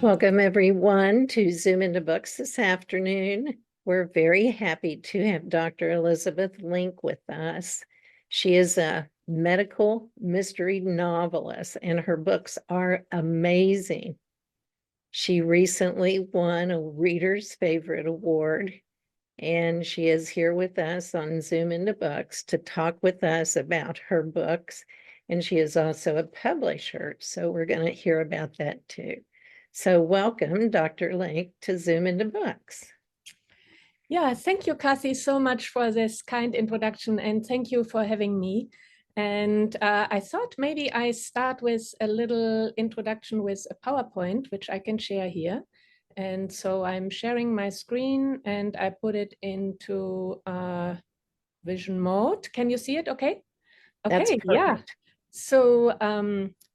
Welcome, everyone, to Zoom into Books this afternoon. We're very happy to have Dr. Elisabeth Link with us. She is a medical mystery novelist, and her books are amazing. She recently won a Reader's Favorite Award, and she is here with us on Zoom into Books to talk with us about her books. And she is also a publisher, so we're going to hear about that too. So welcome, Dr. Link, to Zoom into Books. Yeah, thank you, Kathy, so much for this kind introduction, and thank you for having me. And I thought maybe I start with a little introduction with a PowerPoint, which I can share here. And so I'm sharing my screen and I put it into vision mode. Can you see it okay? Okay, yeah. So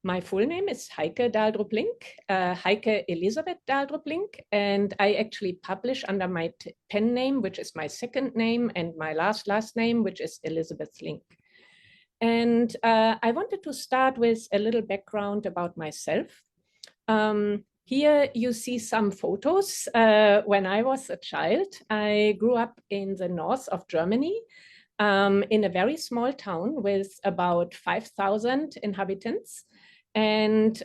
my full name is Heike Daldrup-Link, Heike Elisabeth Daldrup-Link, and I actually publish under my pen name, which is my second name, and my last name, which is Elisabeth Link. And I wanted to start with a little background about myself. Here you see some photos. When I was a child, I grew up in the north of Germany, in a very small town with about 5,000 inhabitants. And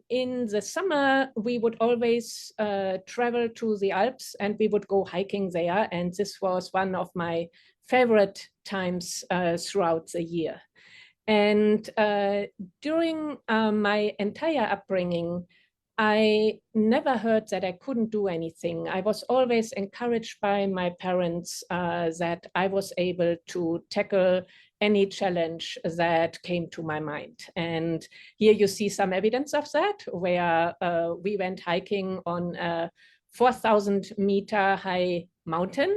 in the summer, we would always travel to the Alps and we would go hiking there. And this was one of my favorite times throughout the year. And during my entire upbringing, I never heard that I couldn't do anything. I was always encouraged by my parents that I was able to tackle any challenge that came to my mind. And here you see some evidence of that, where we went hiking on a 4,000-meter high mountain,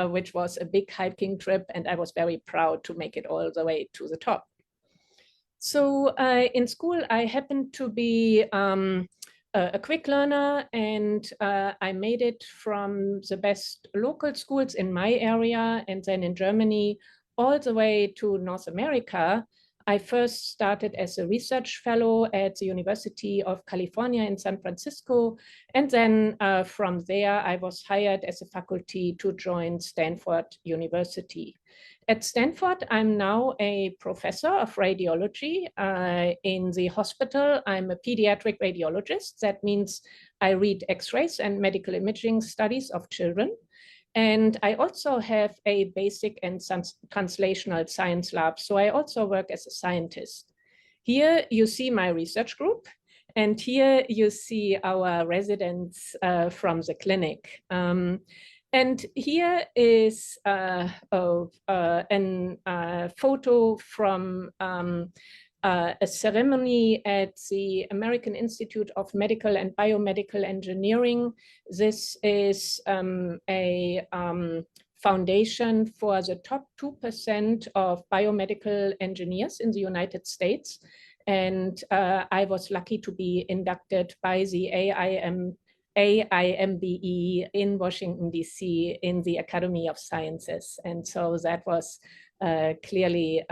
which was a big hiking trip, and I was very proud to make it all the way to the top. So in school, I happened to be a quick learner, and I made it from the best local schools in my area and then in Germany all the way to North America. I first started as a research fellow at the University of California in San Francisco, and then from there I was hired as a faculty to join Stanford University. At Stanford, I'm now a professor of radiology in the hospital. I'm a pediatric radiologist. That means I read X-rays and medical imaging studies of children. And I also have a basic and translational science lab. So I also work as a scientist. Here you see my research group. And here you see our residents from the clinic. And here is a photo from a ceremony at the American Institute of Medical and Biomedical Engineering. This is a foundation for the top 2% of biomedical engineers in the United States. And I was lucky to be inducted by the AIMBE in Washington, D.C. in the Academy of Sciences. And so that was clearly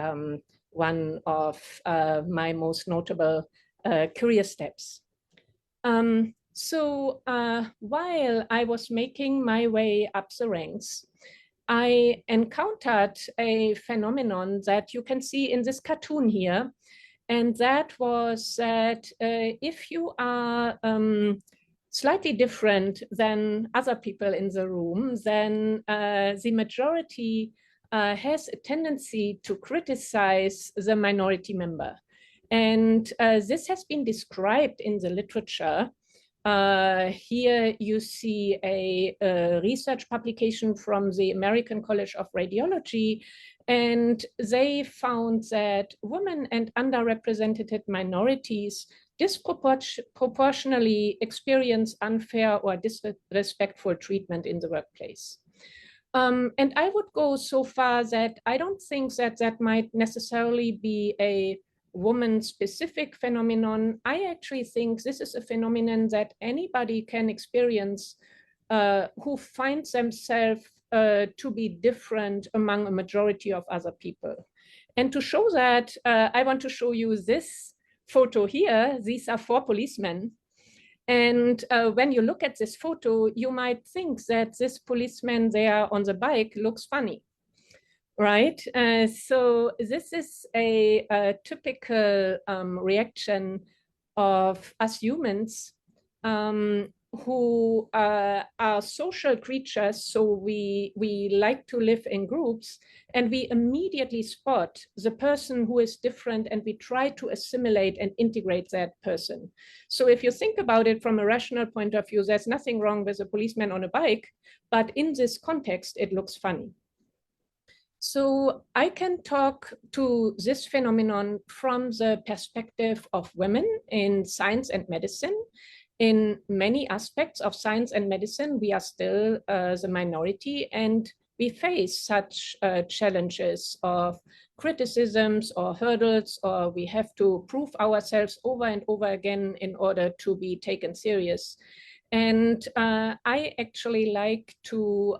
one of my most notable career steps. So while I was making my way up the ranks, I encountered a phenomenon that you can see in this cartoon here. And that was that if you are slightly different than other people in the room, then the majority has a tendency to criticize the minority member. And this has been described in the literature. Here you see a research publication from the American College of Radiology, and they found that women and underrepresented minorities disproportionately experience unfair or disrespectful treatment in the workplace. And I would go so far that I don't think that that might necessarily be a woman-specific phenomenon. I actually think this is a phenomenon that anybody can experience who finds themselves to be different among a majority of other people. And to show that, I want to show you this photo here. These are 4 policemen. And when you look at this photo, you might think that this policeman there on the bike looks funny, right? So this is a typical reaction of us humans who are social creatures. So we like to live in groups, and we immediately spot the person who is different, and we try to assimilate and integrate that person. So if you think about it from a rational point of view, there's nothing wrong with a policeman on a bike, but in this context, it looks funny. So I can talk to this phenomenon from the perspective of women in science and medicine. In many aspects of science and medicine, we are still the minority, and we face such challenges of criticisms or hurdles, or we have to prove ourselves over and over again in order to be taken serious. And I actually like to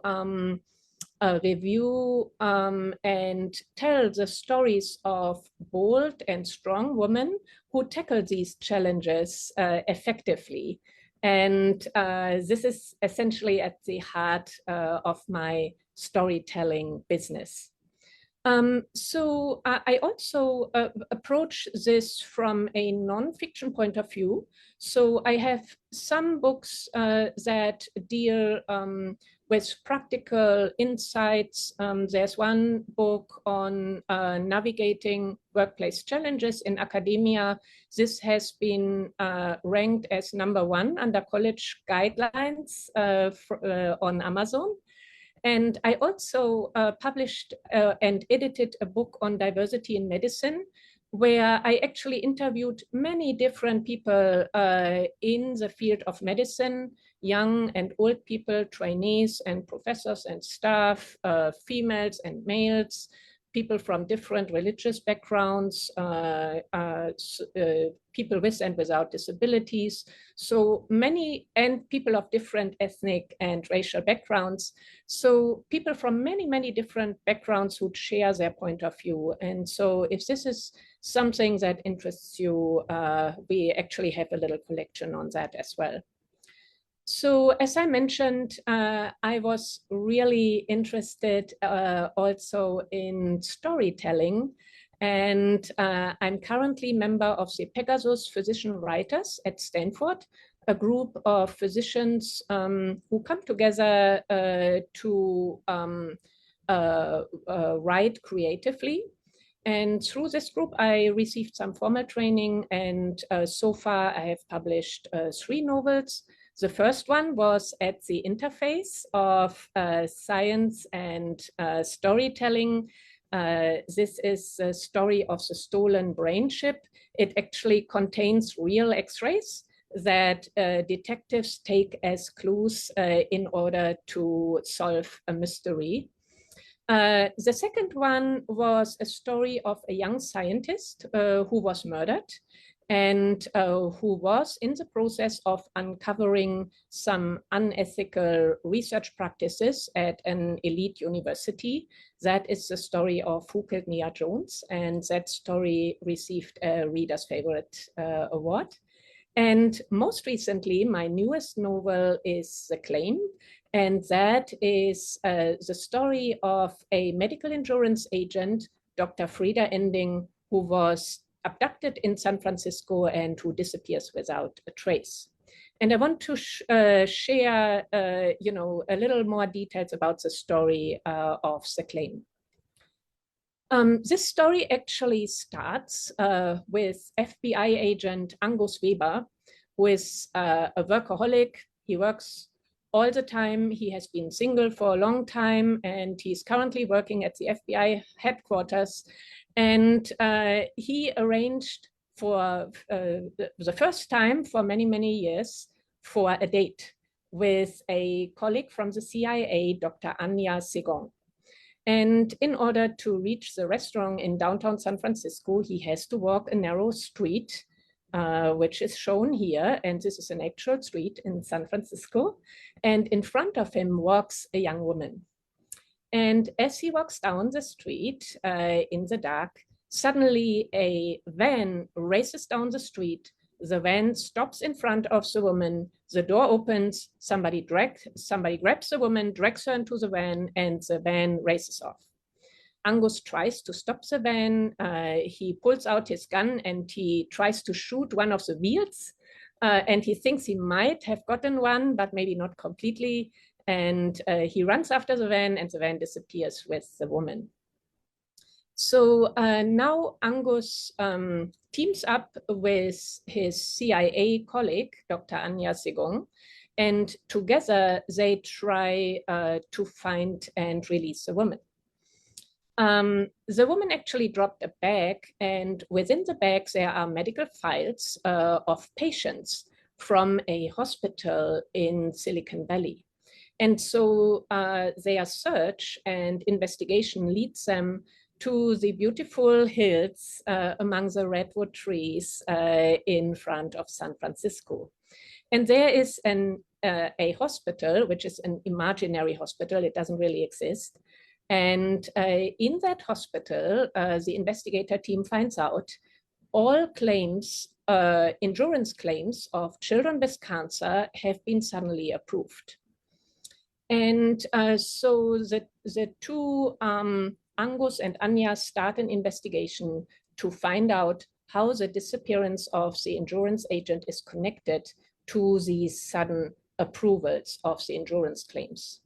review and tell the stories of bold and strong women who tackle these challenges effectively. And this is essentially at the heart of my storytelling business. So I also approach this from a nonfiction point of view. So I have some books that deal with practical insights. There's one book on navigating workplace challenges in academia. This has been ranked as #1 under college guidelines on Amazon. And I also published and edited a book on diversity in medicine, where I actually interviewed many different people in the field of medicine, young and old people, trainees and professors and staff, females and males, people from different religious backgrounds, people with and without disabilities, so many, and people of different ethnic and racial backgrounds. So people from many, many different backgrounds would share their point of view. And so if this is something that interests you, we actually have a little collection on that as well. So as I mentioned, I was really interested also in storytelling, and I'm currently member of the Pegasus Physician Writers at Stanford, a group of physicians who come together to write creatively. And through this group, I received some formal training, and so far I have published 3 novels. The first one was at the interface of science and storytelling. This is the story of the stolen brain chip. It actually contains real X-rays that detectives take as clues in order to solve a mystery. The second one was a story of a young scientist who was murdered, and who was in the process of uncovering some unethical research practices at an elite university. That is the story of Who Killed Nia Jones, and that story received a Reader's Favorite Award. And most recently, my newest novel is The Claim, and that is the story of a medical insurance agent, Dr. Frida Ending, who was abducted in San Francisco and who disappears without a trace. And I want to share, a little more details about the story of The Claim. This story actually starts with FBI agent Angus Weber, who is a workaholic. He works all the time. He has been single for a long time, and he's currently working at the FBI headquarters. And he arranged for the first time for many, many years for a date with a colleague from the CIA, Dr. Anya Segon. And in order to reach the restaurant in downtown San Francisco, he has to walk a narrow street, which is shown here. And this is an actual street in San Francisco. And in front of him walks a young woman. And as he walks down the street in the dark, suddenly a van races down the street the van stops in front of the woman, the door opens, somebody grabs the woman, drags her into the van, and the van races off. Angus tries to stop the van. He pulls out his gun and he tries to shoot one of the wheels. And he thinks he might have gotten one, but maybe not completely. And he runs after the van, and the van disappears with the woman. So now Angus teams up with his CIA colleague, Dr. Anya Segong, and together they try to find and release the woman. The woman actually dropped a bag, and within the bag there are medical files of patients from a hospital in Silicon Valley. And so their search and investigation leads them to the beautiful hills among the redwood trees in front of San Francisco. And there is a hospital, which is an imaginary hospital. It doesn't really exist. And in that hospital, the investigator team finds out all claims, insurance claims of children with cancer have been suddenly approved. And so the two, Angus and Anya, start an investigation to find out how the disappearance of the insurance agent is connected to these sudden approvals of the insurance claims.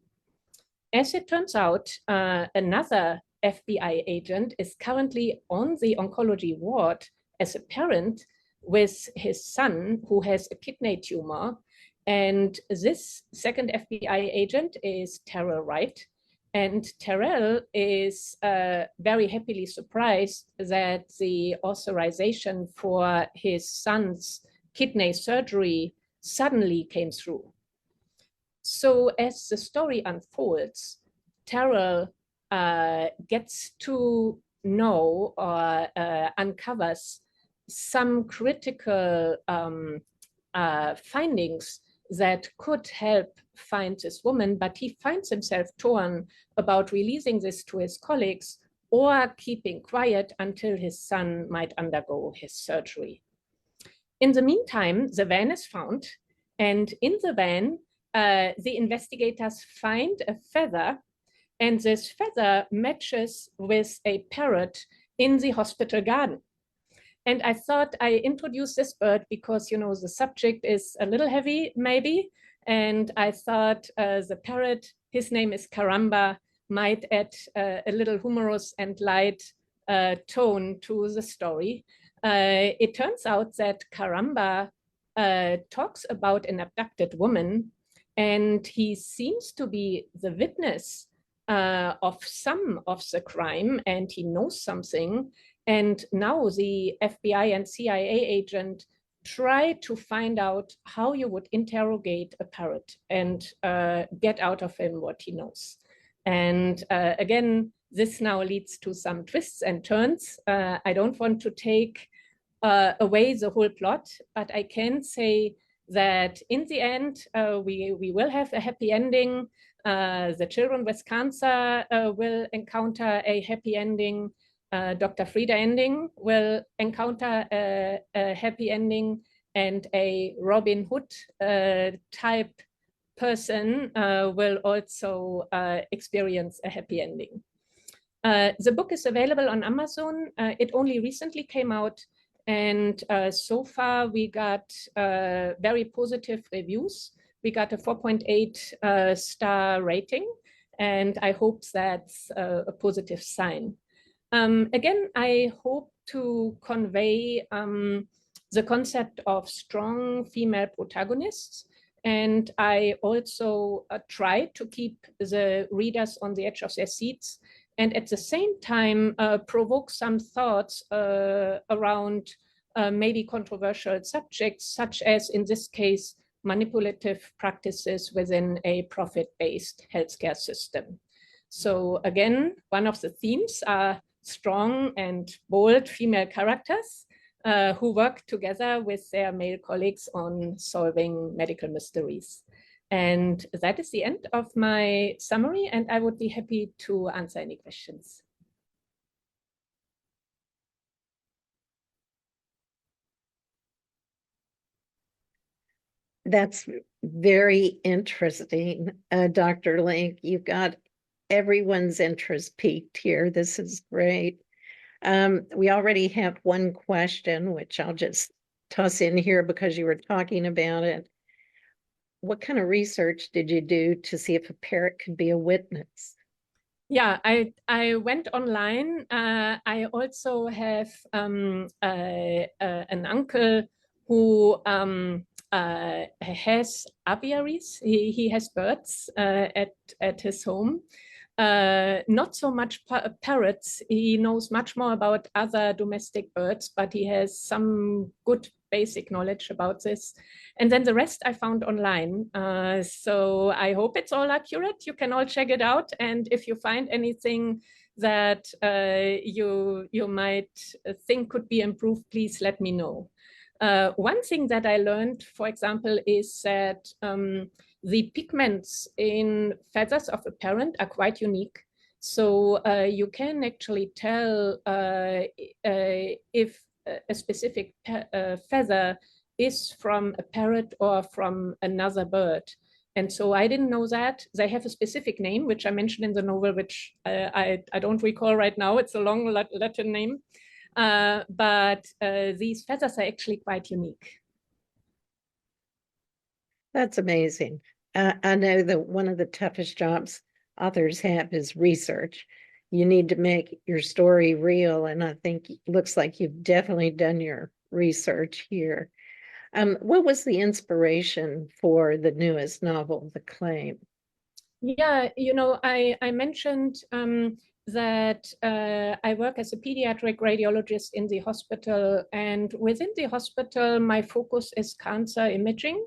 As it turns out, another FBI agent is currently on the oncology ward as a parent with his son who has a kidney tumor. And this second FBI agent is Terrell Wright. And Terrell is very happily surprised that the authorization for his son's kidney surgery suddenly came through. So as the story unfolds, Terrell gets to know or uncovers some critical findings that could help find this woman, but he finds himself torn about releasing this to his colleagues or keeping quiet until his son might undergo his surgery. In the meantime, the van is found, and in the van, the investigators find a feather, and this feather matches with a parrot in the hospital garden. And I thought I introduced this bird because, you know, the subject is a little heavy, maybe. And I thought the parrot, his name is Caramba, might add a little humorous and light tone to the story. It turns out that Caramba talks about an abducted woman, and he seems to be the witness of some of the crime, and he knows something. And now the FBI and CIA agent try to find out how you would interrogate a parrot and get out of him what he knows. And again, this now leads to some twists and turns. I don't want to take away the whole plot, but I can say that in the end, we will have a happy ending. The children with cancer will encounter a happy ending. Dr. Frieda Ending will encounter a happy ending, and a Robin Hood type person will also experience a happy ending. The book is available on Amazon. It only recently came out, and so far we got very positive reviews. We got a 4.8 star rating, and I hope that's a positive sign. Again, I hope to convey the concept of strong female protagonists, and I also try to keep the readers on the edge of their seats, and at the same time provoke some thoughts around maybe controversial subjects, such as in this case, manipulative practices within a profit-based healthcare system. So again, one of the themes are strong and bold female characters who work together with their male colleagues on solving medical mysteries. And that is the end of my summary, and I would be happy to answer any questions. That's very interesting, Dr. Link. You've got everyone's interest peaked here. This is great. We already have one question, which I'll just toss in here because you were talking about it. What kind of research did you do to see if a parrot could be a witness? Yeah, I went online. I also have an uncle who has aviaries. He has birds at his home. Not so much parrots. He knows much more about other domestic birds, but he has some good basic knowledge about this. And then the rest I found online. So I hope it's all accurate. You can all check it out. And if you find anything that you might think could be improved, please let me know. One thing that I learned, for example, is that the pigments in feathers of a parent are quite unique. So you can actually tell if a specific feather is from a parrot or from another bird. And so I didn't know that. They have a specific name, which I mentioned in the novel, which I don't recall right now. It's a long Latin name. But these feathers are actually quite unique. That's amazing. I know that one of the toughest jobs authors have is research. You need to make your story real, and I think it looks like you've definitely done your research here. What was the inspiration for the newest novel, The Claim? Yeah, I mentioned that I work as a pediatric radiologist in the hospital, and within the hospital, my focus is cancer imaging.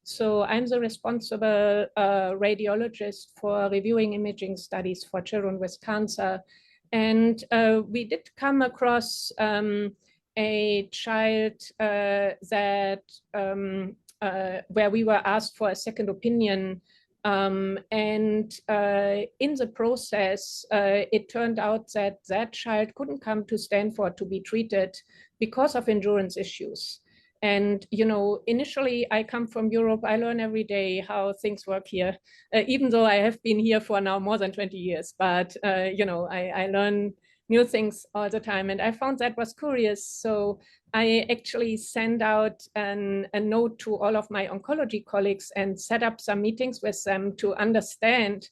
So I'm the responsible radiologist for reviewing imaging studies for children with cancer. And we did come across a child that where we were asked for a second opinion. In the process, it turned out that that child couldn't come to Stanford to be treated because of endurance issues. And, initially I come from Europe, I learn every day how things work here, even though I have been here for now more than 20 years. But, I learn new things all the time. And I found that was curious. So I actually sent out a note to all of my oncology colleagues and set up some meetings with them to understand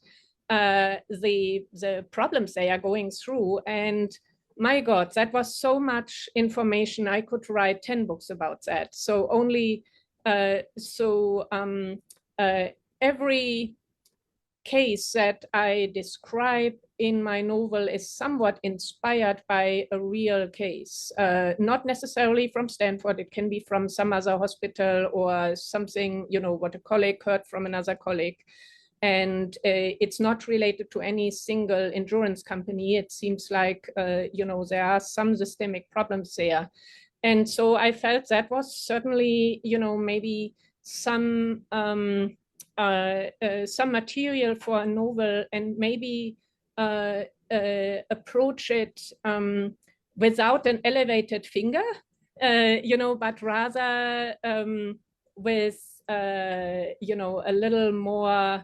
the problems they are going through. And my God, that was so much information. I could write 10 books about that. So every case that I describe in my novel is somewhat inspired by a real case, not necessarily from Stanford. It can be from some other hospital or something, what a colleague heard from another colleague. And it's not related to any single insurance company. It seems like, there are some systemic problems there. And so I felt that was certainly, maybe some material for a novel, and maybe approach it without an elevated finger, but rather with, a little more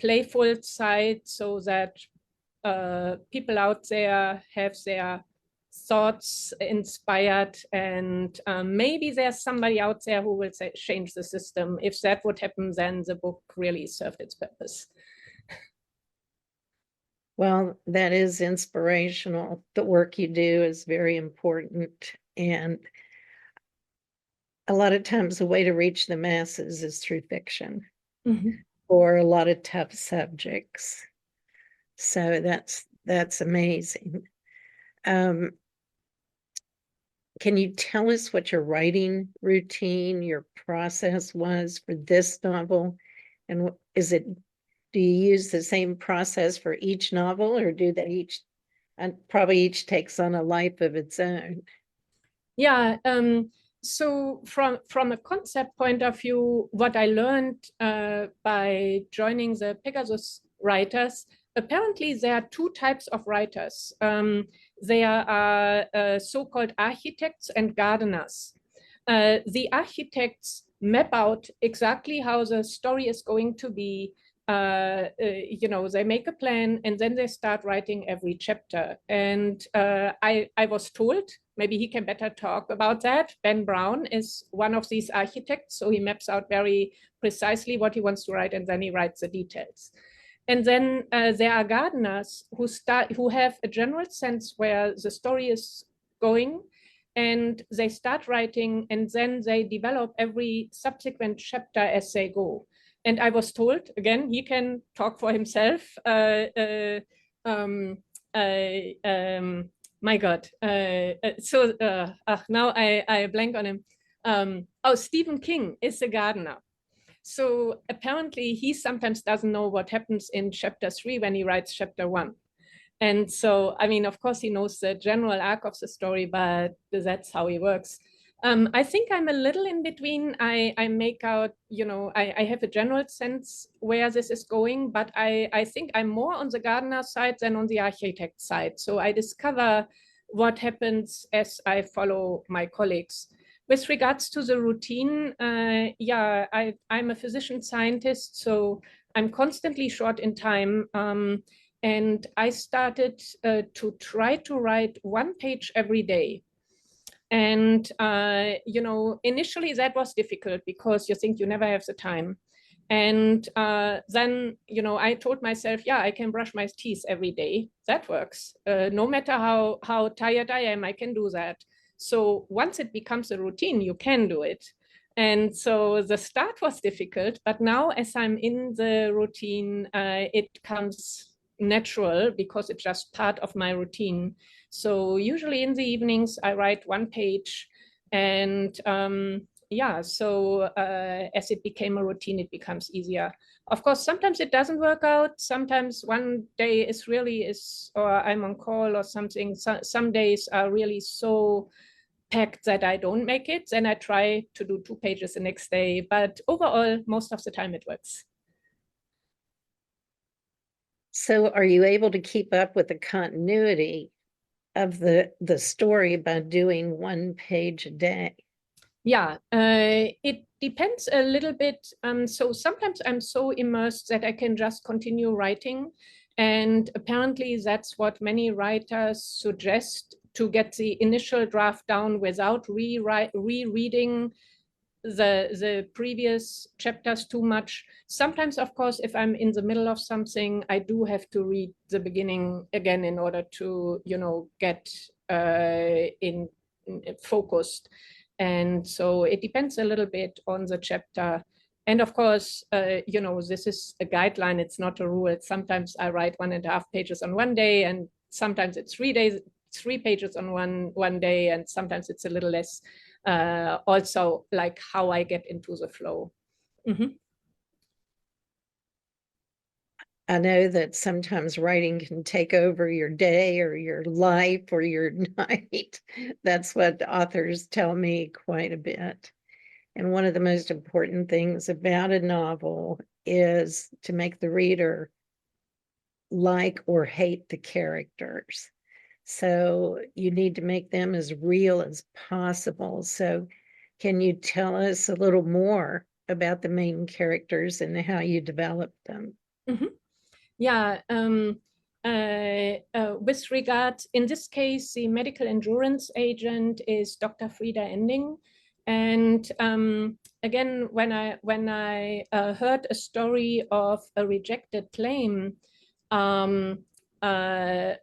playful side, so that people out there have their thoughts inspired, and maybe there's somebody out there who will change the system. If that would happen, then the book really served its purpose. Well, that is inspirational. The work you do is very important. And a lot of times the way to reach the masses is through fiction or a lot of tough subjects. So that's amazing. Can you tell us what your writing routine, your process was for this novel? And do you use the same process for each novel, or do they each, and probably each takes on a life of its own? Yeah, so from a concept point of view, what I learned by joining the Pegasus writers, apparently there are two types of writers. There are so-called architects and gardeners. The architects map out exactly how the story is going to be. You know, they make a plan and then they start writing every chapter. And I was told, maybe he can better talk about that. Ben Brown is one of these architects, so he maps out very precisely what he wants to write, and then he writes the details. And then there are gardeners who have a general sense where the story is going, and they start writing, and then they develop every subsequent chapter as they go. And I was told, again, he can talk for himself. My God. Now I blank on him. Oh, Stephen King is a gardener. So apparently he sometimes doesn't know what happens in chapter 3 when he writes chapter 1. And so, I mean, of course, he knows the general arc of the story, but that's how he works. I think I'm a little in between. I make out, you know, I have a general sense where this is going, but I think I'm more on the gardener side than on the architect side. So I discover what happens as I follow my colleagues. With regards to the routine, yeah, I'm a physician scientist, so I'm constantly short in time. And I started to try to write 1 page every day. And, you know, initially that was difficult because you think you never have the time. And then, you know, I told myself, yeah, I can brush my teeth every day. That works. No matter how tired I am, I can do that. So once it becomes a routine, you can do it. And so the start was difficult, but now as I'm in the routine, it comes natural because it's just part of my routine. So usually in the evenings, I write 1 page, and yeah, so as it became a routine, it becomes easier. Of course, sometimes it doesn't work out. Sometimes one day or I'm on call or something. Some days are really so packed that I don't make it. Then I try to do 2 pages the next day. But overall, most of the time it works. So are you able to keep up with the continuity of the story by doing 1 page a day? Yeah, it depends a little bit. So sometimes I'm so immersed that I can just continue writing. And apparently that's what many writers suggest, to get the initial draft down without rereading the previous chapters too much. Sometimes, of course, if I'm in the middle of something, I do have to read the beginning again in order to, you know, get in focused. And so it depends a little bit on the chapter. And of course, you know, this is a guideline. It's not a rule. Sometimes I write 1.5 pages on one day, and sometimes it's 3 pages on one day, and sometimes it's a little less. Also, like how I get into the flow. Mm-hmm. I know that sometimes writing can take over your day or your life or your night. That's what authors tell me quite a bit. And one of the most important things about a novel is to make the reader like or hate the characters. So you need to make them as real as possible. So can you tell us a little more about the main characters and how you develop them? Mm-hmm. Yeah, with regard, in this case, the medical endurance agent is Dr. Frieda Ending. And again, when I heard a story of a rejected claim from a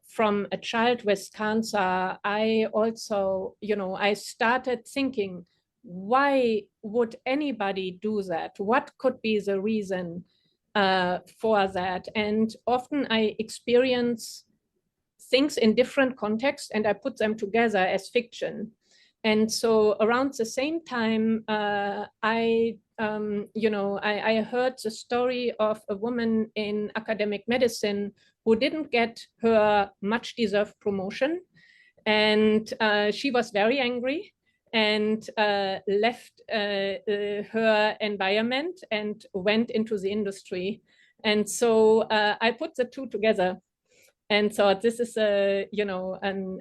child with cancer, I also, you know, I started thinking, why would anybody do that? What could be the reason for that? And often I experience things in different contexts and I put them together as fiction. And so around the same time, I heard the story of a woman in academic medicine who didn't get her much deserved promotion. And she was very angry and left her environment and went into the industry. And so I put the two together and thought, this is an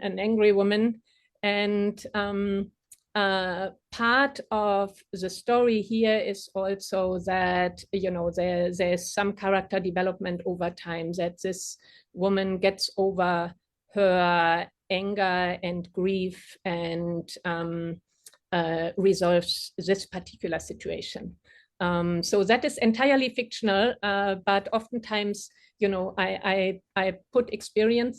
angry woman. And part of the story here is also that, you know, there's some character development over time, that this woman gets over her anger and grief and resolves this particular situation. So that is entirely fictional, but oftentimes, you know, I put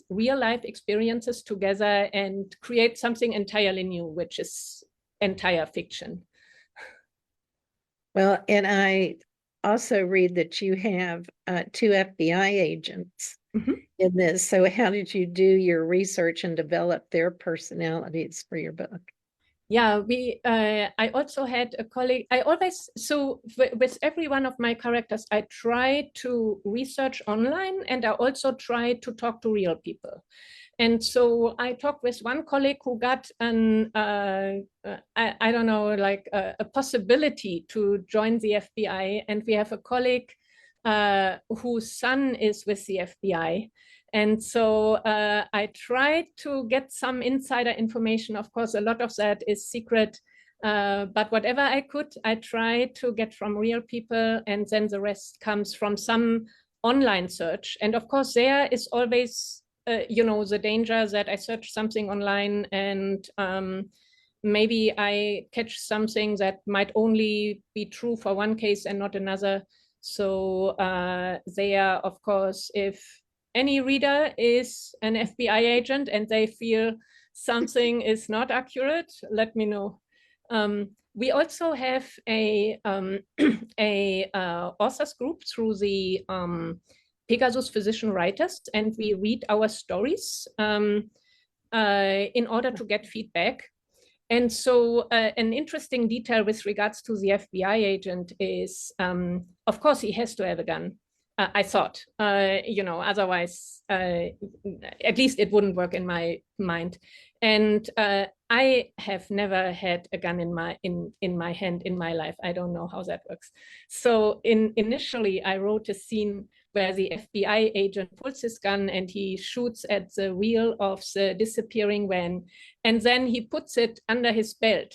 real life experiences together and create something entirely new, which is entire fiction. Well, and I also read that you have 2 FBI agents in this. So how did you do your research and develop their personalities for your book? Yeah, I also had a colleague. So with every one of my characters, I try to research online, and I also try to talk to real people. And so I talked with one colleague who got I don't know, like a possibility to join the FBI. And we have a colleague whose son is with the FBI. And so I tried to get some insider information. Of course, a lot of that is secret, but whatever I could, I tried to get from real people, and then the rest comes from some online search. And of course, there is always, you know, the danger that I search something online and maybe I catch something that might only be true for one case and not another. So there, of course, if any reader is an FBI agent and they feel something is not accurate, let me know. We also have a authors group through the Pegasus Physician Writers, and we read our stories in order to get feedback. And so an interesting detail with regards to the FBI agent is, of course, he has to have a gun. I thought, you know, otherwise, at least it wouldn't work in my mind. And I have never had a gun in my hand in my life. I don't know how that works. So initially, I wrote a scene where the FBI agent pulls his gun and he shoots at the wheel of the disappearing van, and then he puts it under his belt.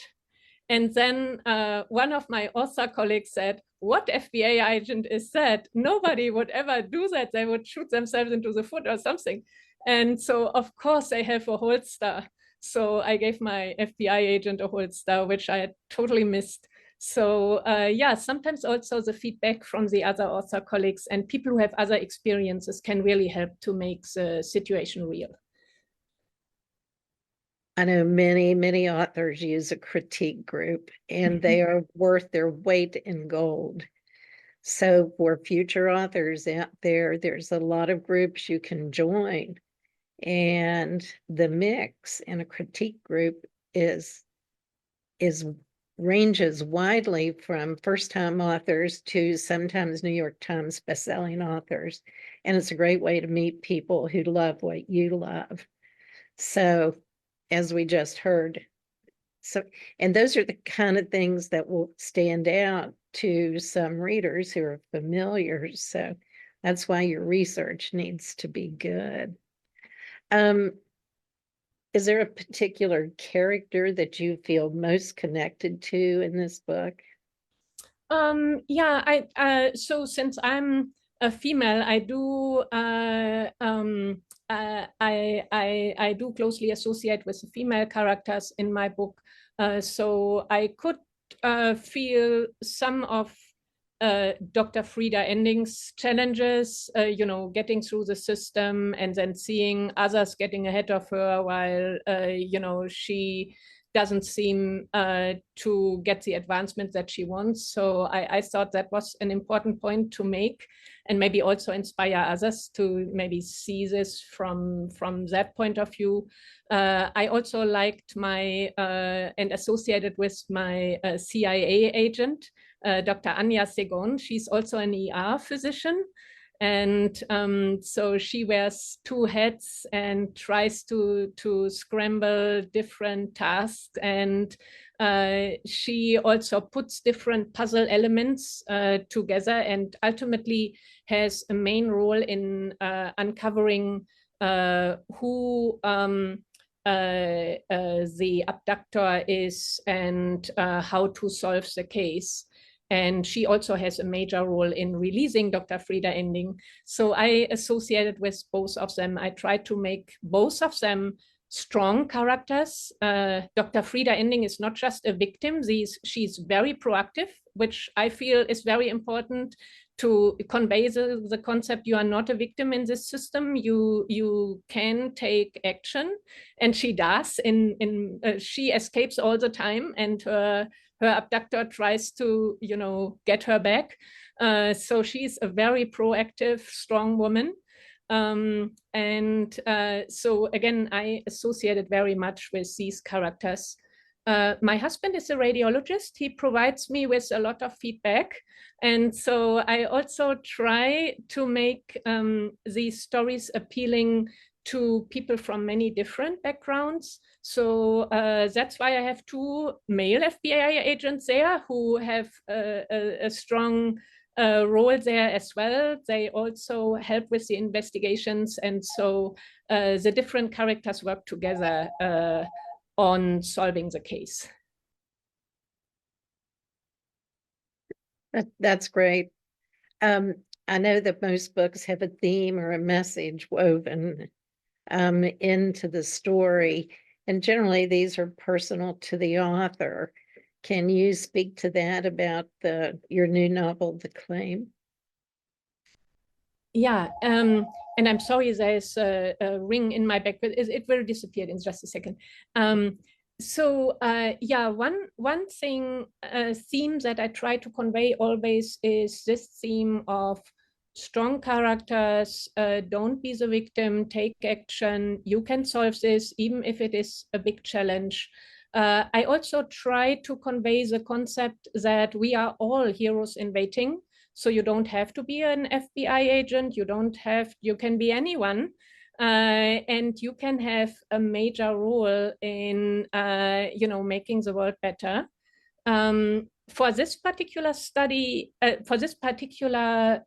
And then one of my author colleagues said, "What FBI agent is that? Nobody would ever do that. They would shoot themselves into the foot or something." And so, of course, they have a holster. So I gave my FBI agent a holster, which I had totally missed. So yeah, sometimes also the feedback from the other author colleagues and people who have other experiences can really help to make the situation real. I know many authors use a critique group, and they are worth their weight in gold. So for future authors out there, there's a lot of groups you can join. And the mix in a critique group ranges widely from first-time authors to sometimes New York Times bestselling authors. And it's a great way to meet people who love what you love. So as we just heard, and those are the kind of things that will stand out to some readers who are familiar. So that's why your research needs to be good. Is there a particular character that you feel most connected to in this book? Yeah, so since I'm a female, I do closely associate with the female characters in my book. So I could feel some of Dr. Frieda Ending's challenges, you know, getting through the system and then seeing others getting ahead of her while, you know, she doesn't seem to get the advancement that she wants. So I thought that was an important point to make, and maybe also inspire others to maybe see this from that point of view. I also liked my and associated with my CIA agent, Dr. Anya Segon. She's also an ER physician. And so she wears two hats and tries to scramble different tasks. And she also puts different puzzle elements together and ultimately has a main role in uncovering who the abductor is and how to solve the case. And she also has a major role in releasing Dr. Frieda Ending. So I associated with both of them. I tried to make both of them strong characters. Dr. Frieda Ending is not just a victim. She's very proactive, which I feel is very important to convey the concept you are not a victim in this system. You can take action, and she does. She escapes all the time, and her abductor tries to, get her back. So she's a very proactive, strong woman. So again, I associated very much with these characters. My husband is a radiologist. He provides me with a lot of feedback. And so I also try to make these stories appealing to people from many different backgrounds. So that's why I have two male FBI agents there who have a strong role there as well. They also help with the investigations. And so the different characters work together on solving the case. That's great. I know that most books have a theme or a message woven into the story, and generally these are personal to the author. Can you speak to that about your new novel, The Claim? Yeah, and I'm sorry, there's a ring in my back, but it will disappear in just a second. Yeah, one thing, theme that I try to convey always is this theme of strong characters. Don't be the victim, take action. You can solve this, even if it is a big challenge. I also try to convey the concept that we are all heroes in waiting. So you don't have to be an FBI agent. You can be anyone. And you can have a major role in, making the world better. For this particular study, for this particular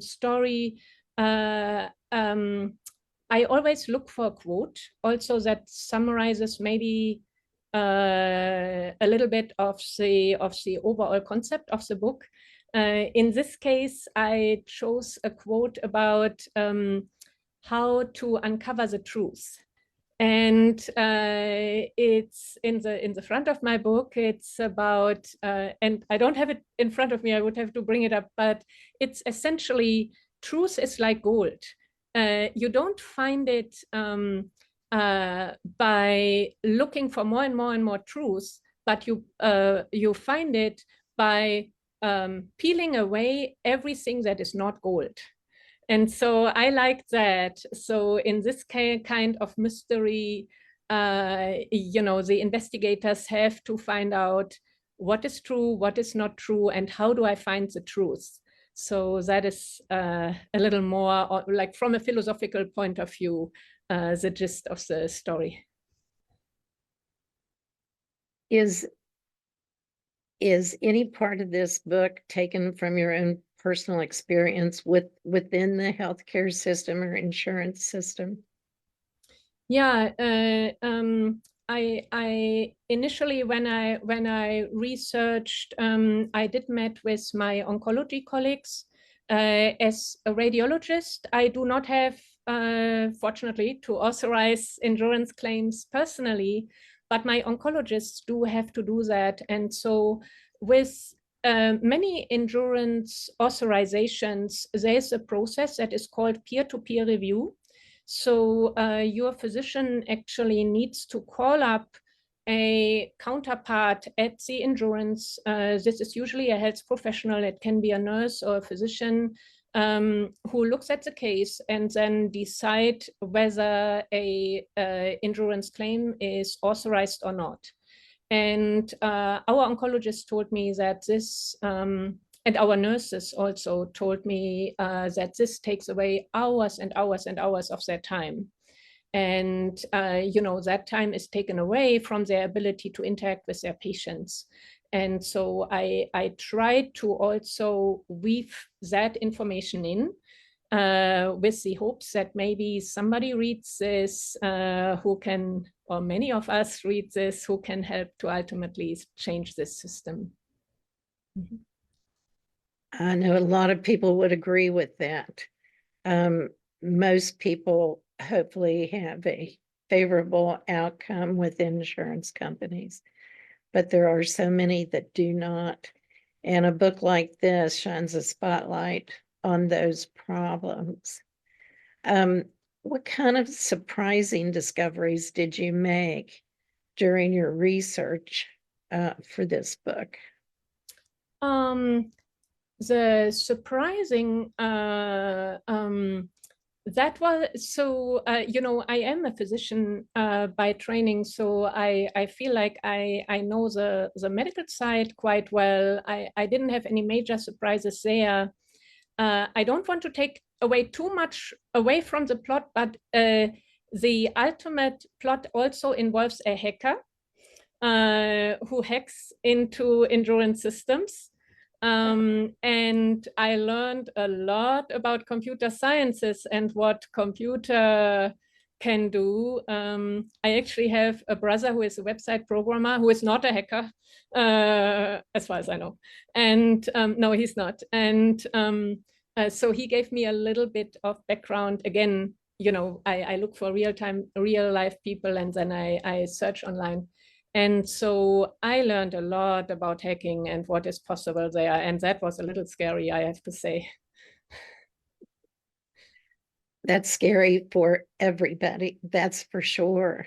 story, I always look for a quote also that summarizes maybe a little bit of the overall concept of the book. In this case, I chose a quote about how to uncover the truth. And it's in the front of my book. It's about, and I don't have it in front of me, I would have to bring it up, but it's essentially, truth is like gold. You don't find it by looking for more and more and more truth, but you find it by peeling away everything that is not gold. And so I like that. So in this kind of mystery, the investigators have to find out what is true, what is not true, and how do I find the truth. So that is a little more like from a philosophical point of view, the gist of the story. Is any part of this book taken from your own personal experience within the healthcare system or insurance system? Yeah, I initially, when I researched, I did meet with my oncology colleagues. As a radiologist, I do not have, fortunately, to authorize insurance claims personally, but my oncologists do have to do that. And so with many insurance authorizations, there's a process that is called peer-to-peer review. So your physician actually needs to call up a counterpart at the insurance. This is usually a health professional. It can be a nurse or a physician who looks at the case and then decide whether a insurance claim is authorized or not. And our oncologist told me that this, and our nurses also told me that this takes away hours and hours and hours of their time. And, that time is taken away from their ability to interact with their patients. And so I tried to also weave that information in with the hopes that maybe somebody reads this who can or many of us read this, who can help to ultimately change this system. Mm-hmm. I know a lot of people would agree with that. Most people hopefully have a favorable outcome with insurance companies, but there are so many that do not. And a book like this shines a spotlight on those problems. What kind of surprising discoveries did you make during your research for this book? The surprising that was so you know, I am a physician by training, so I feel like I know the medical side quite well. I didn't have any major surprises there. I don't want to take away too much away from the plot, but the ultimate plot also involves a hacker who hacks into endurance systems. And I learned a lot about computer sciences and what computer can do. I actually have a brother who is a website programmer who is not a hacker, as far as I know. And no, he's not. And so he gave me a little bit of background. Again, you know, I look for real life people, and then I search online. And so I learned a lot about hacking and what is possible there. And that was a little scary, I have to say. That's scary for everybody, that's for sure.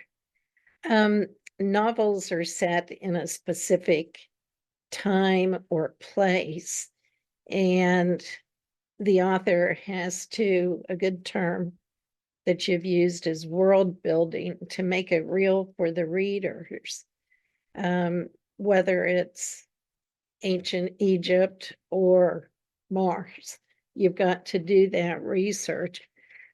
Novels are set in a specific time or place, and the author has to, a good term that you've used is world building, to make it real for the readers. Whether it's ancient Egypt or Mars, you've got to do that research.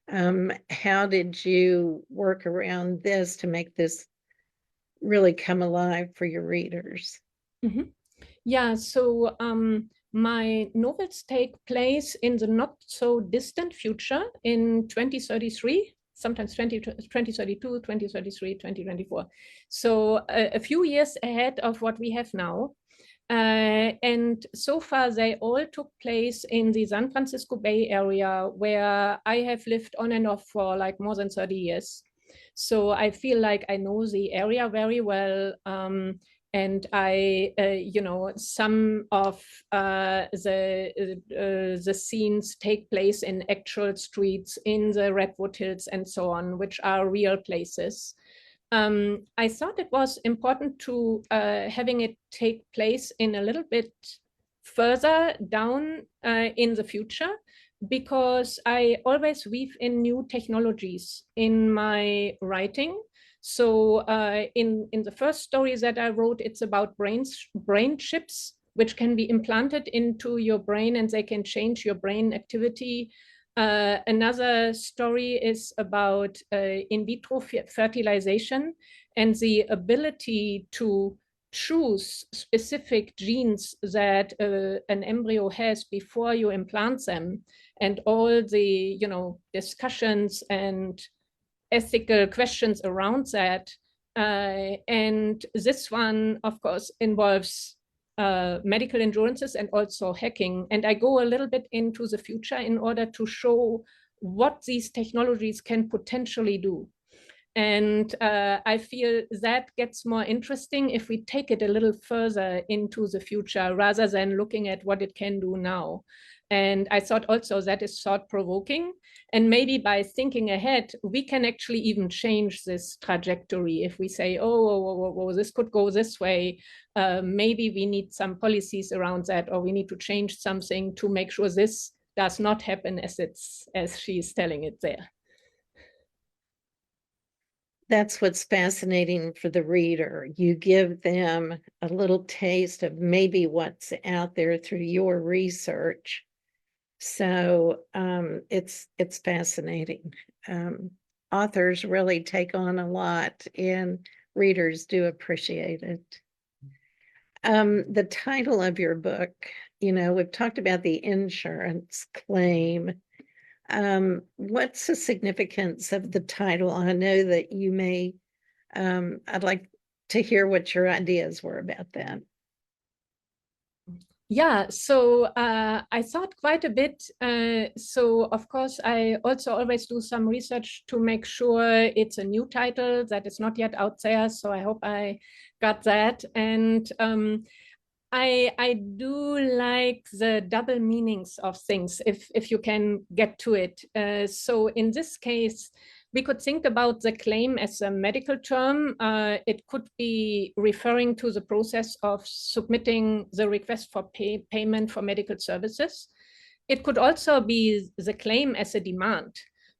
How did you work around this to make this really come alive for your readers? Mm-hmm. Yeah, so my novels take place in the not so distant future in 2033, sometimes 2032, 2033, 2024. So a few years ahead of what we have now. And so far, they all took place in the San Francisco Bay Area, where I have lived on and off for like more than 30 years. So I feel like I know the area very well. And I, you know, some of the scenes take place in actual streets in the Redwood Hills and so on, which are real places. I thought it was important to having it take place in a little bit further down in the future, because I always weave in new technologies in my writing. So in the first story that I wrote, it's about brain chips, which can be implanted into your brain and they can change your brain activity. Another story is about in vitro fertilization and the ability to choose specific genes that an embryo has before you implant them, and all the, you know, discussions and ethical questions around that. And this one, of course, involves medical endurances and also hacking. And I go a little bit into the future in order to show what these technologies can potentially do. And I feel that gets more interesting if we take it a little further into the future rather than looking at what it can do now. And I thought also that is thought-provoking. And maybe by thinking ahead, we can actually even change this trajectory. If we say, oh, this could go this way, maybe we need some policies around that, or we need to change something to make sure this does not happen as she's telling it there. That's what's fascinating for the reader. You give them a little taste of maybe what's out there through your research. So it's fascinating. Authors really take on a lot, and readers do appreciate it. The title of your book, you know, we've talked about the insurance claim. What's the significance of the title? I know that you may I'd like to hear what your ideas were about that. Yeah, so I thought quite a bit. So of course, I also always do some research to make sure it's a new title that is not yet out there. So I hope I got that. And I do like the double meanings of things, if you can get to it. So in this case, we could think about the claim as a medical term. It could be referring to the process of submitting the request for payment for medical services. It could also be the claim as a demand,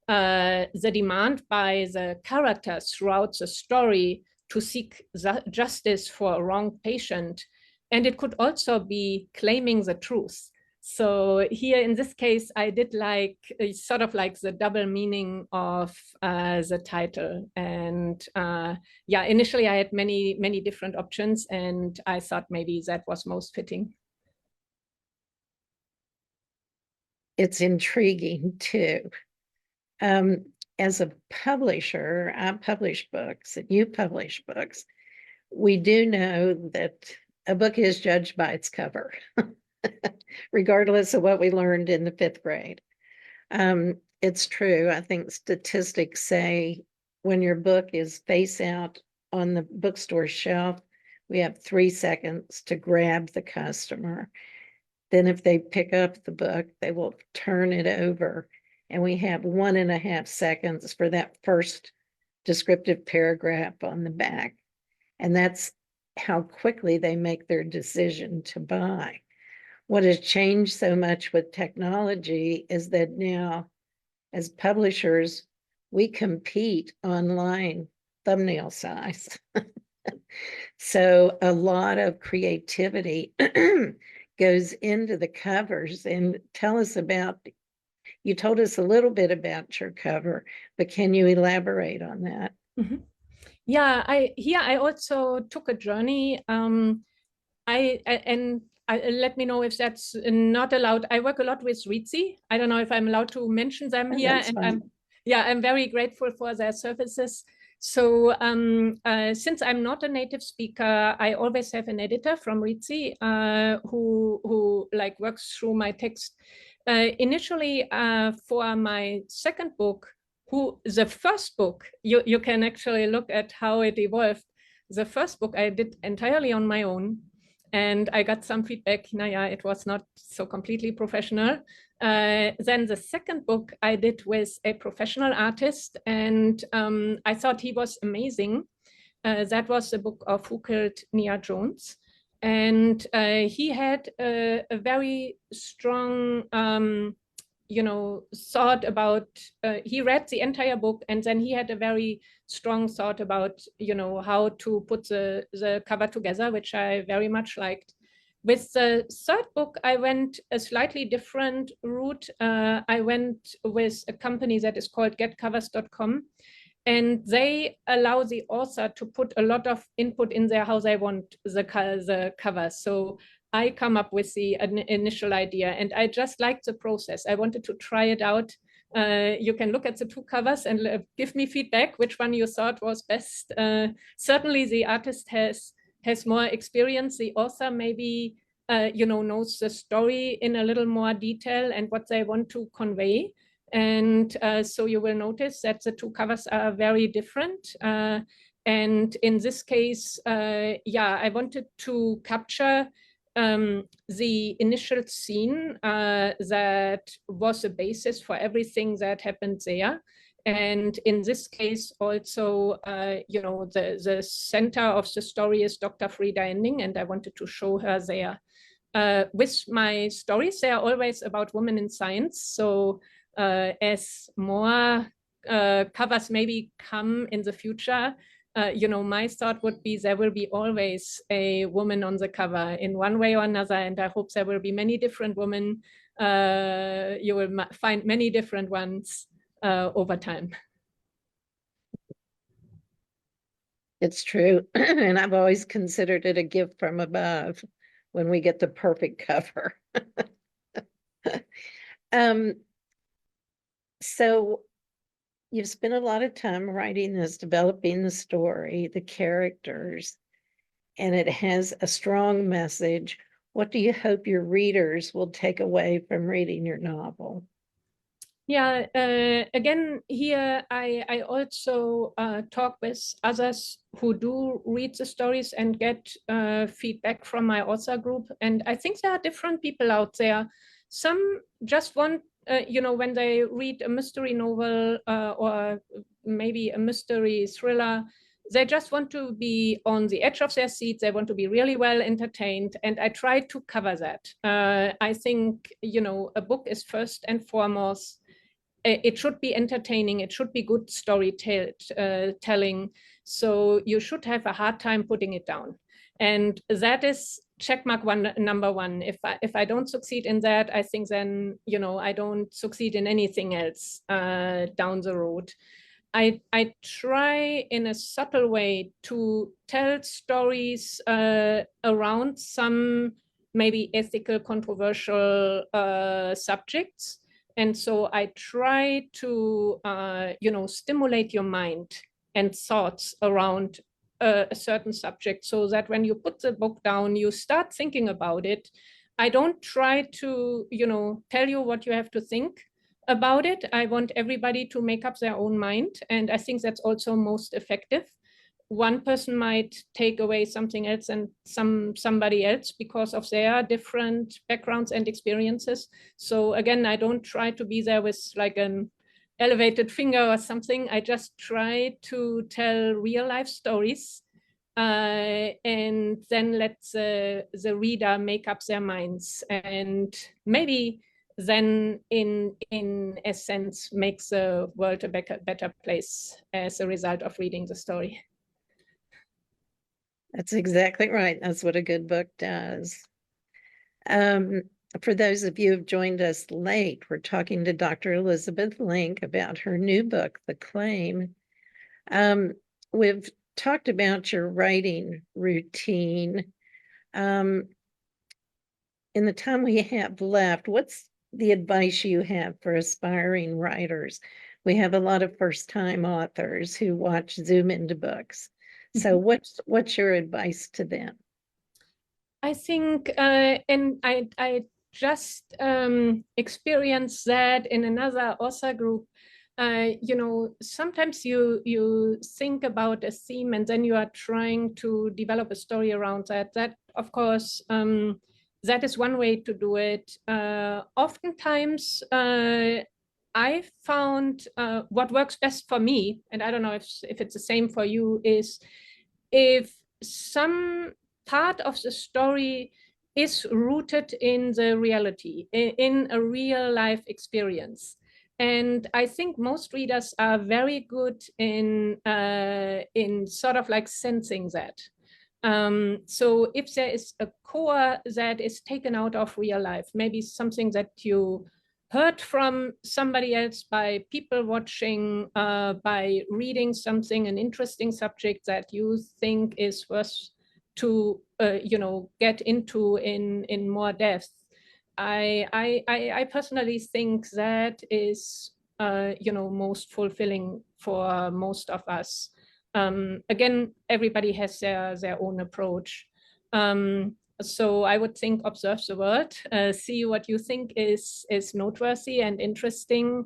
the demand by the characters throughout the story to seek justice for a wronged patient. And it could also be claiming the truth. So here in this case, I did like sort of like the double meaning of the title. And yeah, initially I had many different options, and I thought maybe that was most fitting. It's intriguing too. As a publisher, I publish books and you publish books. We do know that a book is judged by its cover, regardless of what we learned in the 5th grade. It's true. I think statistics say when your book is face out on the bookstore shelf, we have 3 seconds to grab the customer. Then if they pick up the book, they will turn it over, and we have 1.5 seconds for that first descriptive paragraph on the back. And that's how quickly they make their decision to buy. What has changed so much with technology is that now, as publishers, we compete online thumbnail size. So a lot of creativity goes into the covers. And tell us about, you told us a little bit about your cover, but can you elaborate on that? Mm-hmm. Yeah, I also took a journey. Let me know if that's not allowed. I work a lot with Reedsy. I don't know if I'm allowed to mention them here, and I'm very grateful for their services. So since I'm not a native speaker, I always have an editor from Reedsy who like works through my text. Initially, for my second book, the first book, you can actually look at how it evolved. The first book I did entirely on my own, and I got some feedback. Yeah, it was not so completely professional. Then the second book I did with a professional artist, and I thought he was amazing. That was the book of Who Killed Nia Jones. And he had a very strong thought about, he read the entire book, and then he had a very strong thought about, how to put the cover together, which I very much liked. With the third book, I went a slightly different route. I went with a company that is called getcovers.com, and they allow the author to put a lot of input in there, how they want the cover. So I come up with the initial idea, and I just liked the process. I wanted to try it out. You can look at the 2 covers and give me feedback, which one you thought was best. Certainly the artist has more experience. The author maybe knows the story in a little more detail and what they want to convey. And so you will notice that the 2 covers are very different. And in this case, I wanted to capture the initial scene that was a basis for everything that happened there. And in this case, also, the center of the story is Dr. Frida Ending, and I wanted to show her there. With my stories, they are always about women in science. So as more covers maybe come in the future, my thought would be there will be always a woman on the cover in one way or another, and I hope there will be many different women. You will find many different ones over time. It's true. And I've always considered it a gift from above when we get the perfect cover. So you've spent a lot of time writing this, developing the story, the characters, and it has a strong message. What do you hope your readers will take away from reading your novel? Yeah, again, here I also talk with others who do read the stories and get feedback from my author group. And I think there are different people out there. Some just want, when they read a mystery novel or maybe a mystery thriller, they just want to be on the edge of their seat. They want to be really well entertained. And I try to cover that. I think, a book is first and foremost, it should be entertaining. It should be good storytelling. So you should have a hard time putting it down. And that is checkmark number one. If I don't succeed in that, I think then, I don't succeed in anything else down the road. I try in a subtle way to tell stories around some maybe ethical, controversial subjects. And so I try to, stimulate your mind and thoughts around a certain subject so that when you put the book down, you start thinking about it. I don't try to, tell you what you have to think about it. I want everybody to make up their own mind. And I think that's also most effective. One person might take away something else and somebody else because of their different backgrounds and experiences. So again, I don't try to be there with like an elevated finger or something. I just try to tell real life stories and then let the reader make up their minds, and maybe then in a sense makes the world a better place as a result of reading the story. That's exactly right. That's what a good book does. For those of you who have joined us late, we're talking to Dr. Elisabeth Link about her new book, The Claim. We've talked about your writing routine. In the time we have left, what's the advice you have for aspiring writers? We have a lot of first-time authors who watch Zoom into Books. So what's your advice to them? I think, and I just experienced that in another author group. Sometimes you think about a theme and then you are trying to develop a story around that. That, of course, that is one way to do it. Oftentimes, I found what works best for me, and I don't know if it's the same for you, is if some part of the story is rooted in the reality, in a real life experience. And I think most readers are very good in sort of like sensing that. So if there is a core that is taken out of real life, maybe something that you heard from somebody else by people watching, by reading something, an interesting subject that you think is worth to get into in more depth. I personally think that is most fulfilling for most of us. Again, everybody has their own approach. So I would think observe the world, see what you think is noteworthy and interesting.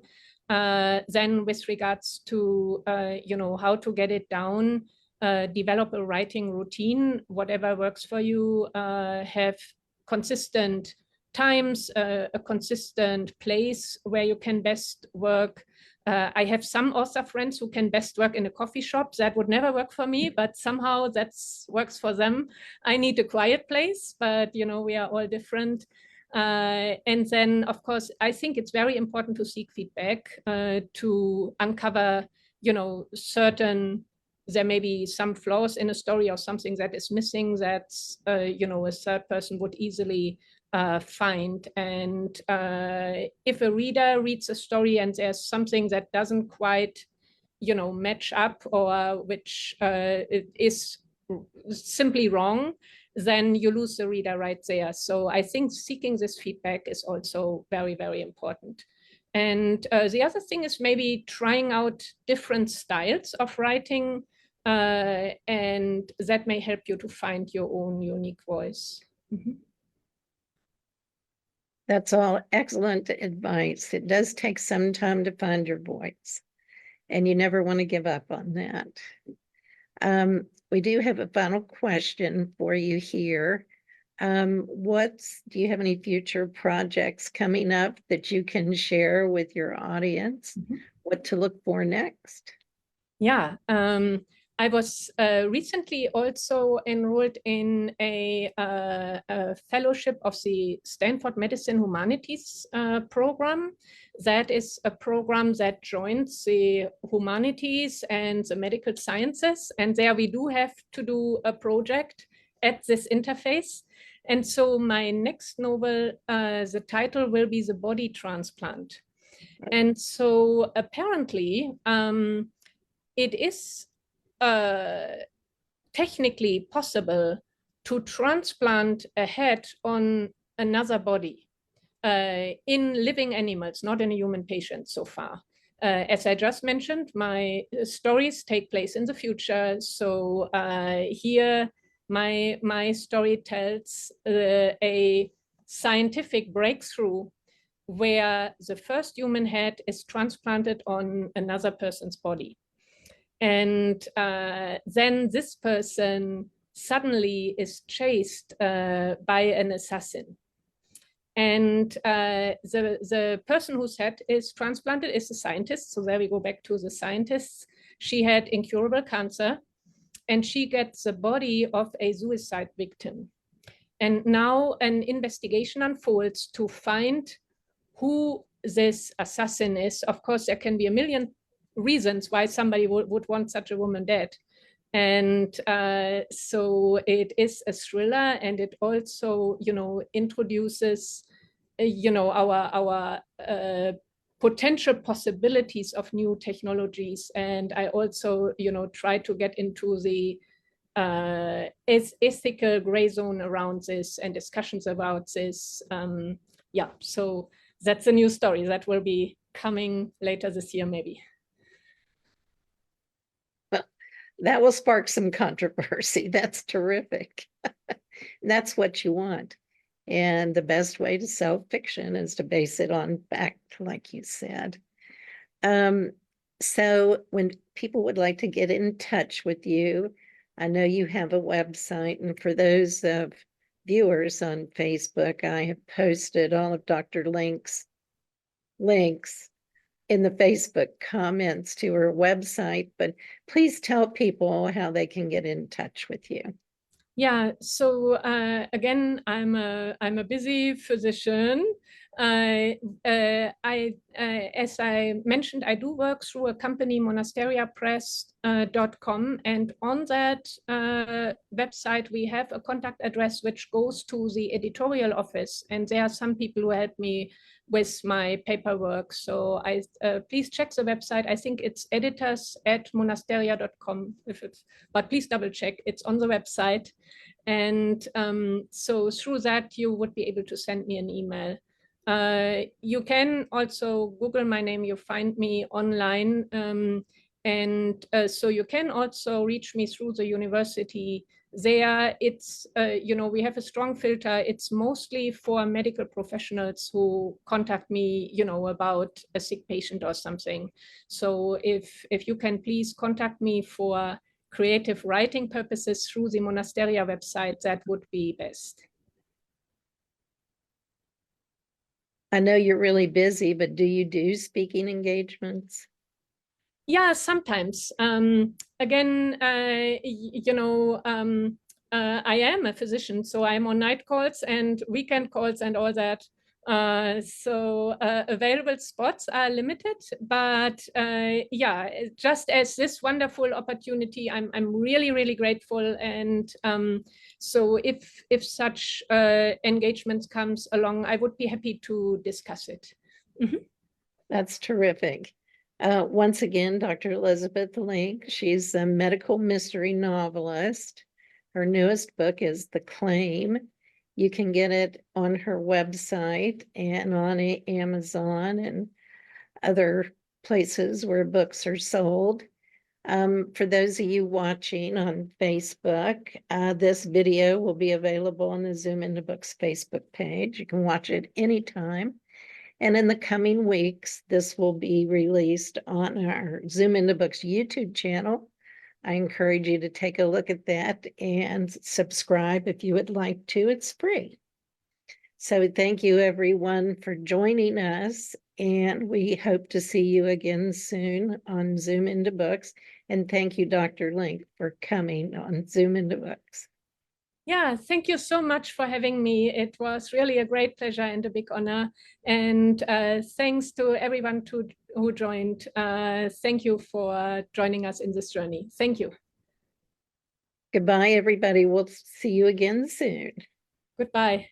Then with regards to how to get it down, develop a writing routine, whatever works for you, have consistent times, a consistent place where you can best work. I have some author friends who can best work in a coffee shop. That would never work for me, but somehow that works for them. I need a quiet place, but we are all different. And then, of course, I think it's very important to seek feedback, to uncover, certain, there may be some flaws in a story or something that is missing that, a third person would easily find. And if a reader reads a story and there's something that doesn't quite match up, or which is simply wrong, then you lose the reader right there. So I think seeking this feedback is also very, very important. And the other thing is maybe trying out different styles of writing, and that may help you to find your own unique voice. That's all excellent advice. It does take some time to find your voice, and you never want to give up on that. We do have a final question for you here. Do you have any future projects coming up that you can share with your audience? What to look for next? Yeah, I was recently also enrolled in a fellowship of the Stanford Medicine Humanities program. That is a program that joins the humanities and the medical sciences. And there we do have to do a project at this interface. And so my next novel, the title will be The Body Transplant. And so apparently, it is technically possible to transplant a head on another body in living animals, not in a human patient so far. As I just mentioned, my stories take place in the future. So here, my story tells a scientific breakthrough where the first human head is transplanted on another person's body. And then this person suddenly is chased by an assassin. And the person whose head is transplanted is a scientist. So there we go back to the scientists. She had incurable cancer, and she gets the body of a suicide victim. And now an investigation unfolds to find who this assassin is. Of course, there can be a million reasons why somebody would want such a woman dead. And so it is a thriller, and it also, introduces, our potential possibilities of new technologies. And I also, try to get into the ethical gray zone around this and discussions about this. Yeah, so that's a new story that will be coming later this year, maybe. Well, that will spark some controversy. That's terrific. That's what you want. And the best way to sell fiction is to base it on fact, like you said. So when people would like to get in touch with you, I know you have a website, and for those of viewers on Facebook, I have posted all of Dr. Link's links in the Facebook comments to her website, but please tell people how they can get in touch with you. Yeah, so again, I'm a busy physician. As I mentioned, I do work through a company, Monasteria Press .com, and on that website we have a contact address which goes to the editorial office, and there are some people who help me with my paperwork. So please check the website. I think it's editors@monasteria.com, but please double check. It's on the website. And so through that, you would be able to send me an email. You can also Google my name, you find me online. So you can also reach me through the university. There, it's, we have a strong filter. It's mostly for medical professionals who contact me, about a sick patient or something. So if you can please contact me for creative writing purposes through the Monasteria website, that would be best. I know you're really busy, but do you do speaking engagements? Yeah, sometimes. Again, I am a physician, so I'm on night calls and weekend calls and all that. So available spots are limited, but yeah, just as this wonderful opportunity, I'm really, really grateful. And so if such engagements comes along, I would be happy to discuss it. Mm-hmm. That's terrific. Once again, Dr. Elisabeth Link, she's a medical mystery novelist. Her newest book is The Claim. You can get it on her website and on Amazon. And other places where books are sold. For those of you watching on Facebook, this video will be available on the Zoom Into Books Facebook page. You can watch it anytime. And in the coming weeks, this will be released on our Zoom Into Books YouTube channel. I encourage you to take a look at that and subscribe if you would like to. It's free. So thank you everyone for joining us, and we hope to see you again soon on Zoom Into Books. And thank you, Dr. Link, for coming on Zoom Into Books. Yeah, thank you so much for having me. It was really a great pleasure and a big honor. And thanks to everyone who joined. Thank you for joining us in this journey. Thank you. Goodbye, everybody. We'll see you again soon. Goodbye.